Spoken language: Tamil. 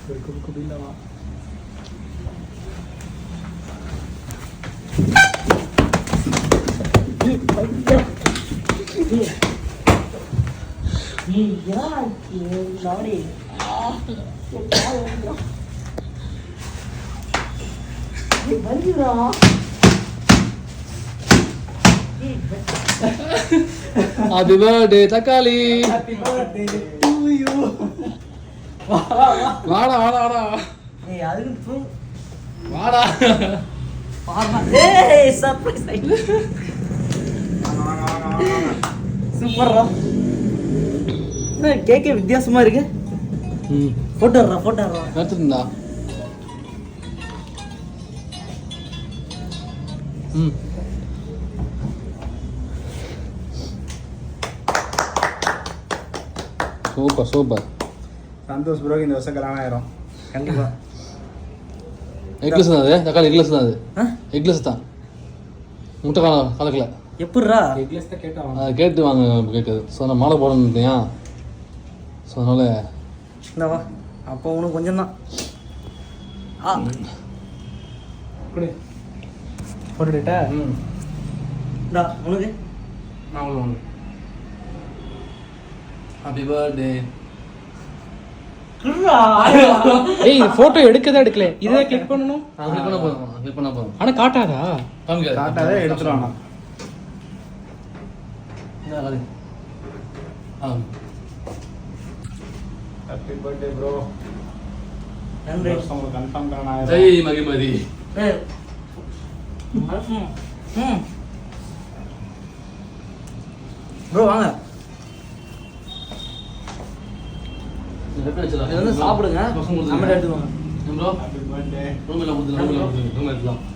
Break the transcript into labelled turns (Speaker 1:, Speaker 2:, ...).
Speaker 1: குபிலவா Happy birthday தக்காளி.
Speaker 2: Happy birthday to you.
Speaker 1: வாடா வாடா வாடா.
Speaker 2: ஏய் அதுக்கு தூ
Speaker 1: வாடா.
Speaker 2: பாருடா. ஏய் சர்ப்ரைஸ் ஐ. சூப்பர்ரா. கேக்கே வித்தியாசமா இருக்கு. போட்டோ
Speaker 1: எடுத்துடா. Super super.
Speaker 3: சந்தோஷ் ப்ரோ இந்த வருஷம் கல்யாணம் ஆயிரும்
Speaker 2: கண்டிப்பா.
Speaker 1: எக்லெஸ் தான் அது. தக்காளி எக்லெஸ் தான் அது. எக்லெஸ் தான். முட்டை கலக்கல.
Speaker 2: எப்படிரா?
Speaker 3: எக்லெஸ் தான் கேட்டான்.
Speaker 1: அது கேட்டு வாங்க கேட்குது. ஸோ நான் மாலை போடணுன்ட்டியா. ஸோ அதனால
Speaker 2: இந்த வா. அப்போ உனக்கு கொஞ்சம் தான்.
Speaker 3: குடி. போட்டுட்டா?
Speaker 2: இந்தா உனக்கு.
Speaker 3: நான் ஒன்று.
Speaker 1: Happy birthday.
Speaker 4: ஏய் போட்டோ எடுக்கல இதை கிளிக் பண்ணனும்.
Speaker 1: கிளிக் பண்ண போதும்.
Speaker 4: ஆனா காட்டாதா?
Speaker 3: காட்டாதே எடுத்துறானா.
Speaker 1: இந்த காலி.
Speaker 3: Happy birthday bro.
Speaker 2: நன்றி.
Speaker 3: உங்களுக்கு கன்ஃபார்ம் கல்யாணம் ஆயிரும்.
Speaker 1: ஜெய் மகிமதி.
Speaker 2: ஏய். ப்ரோ வாங்க. இது வந்து சாப்பிடுங்க. நம்ம எடுத்துக்கோங்க.
Speaker 1: Bro
Speaker 3: happy birthday.
Speaker 1: ரூமில் கொடுத்துலாம்.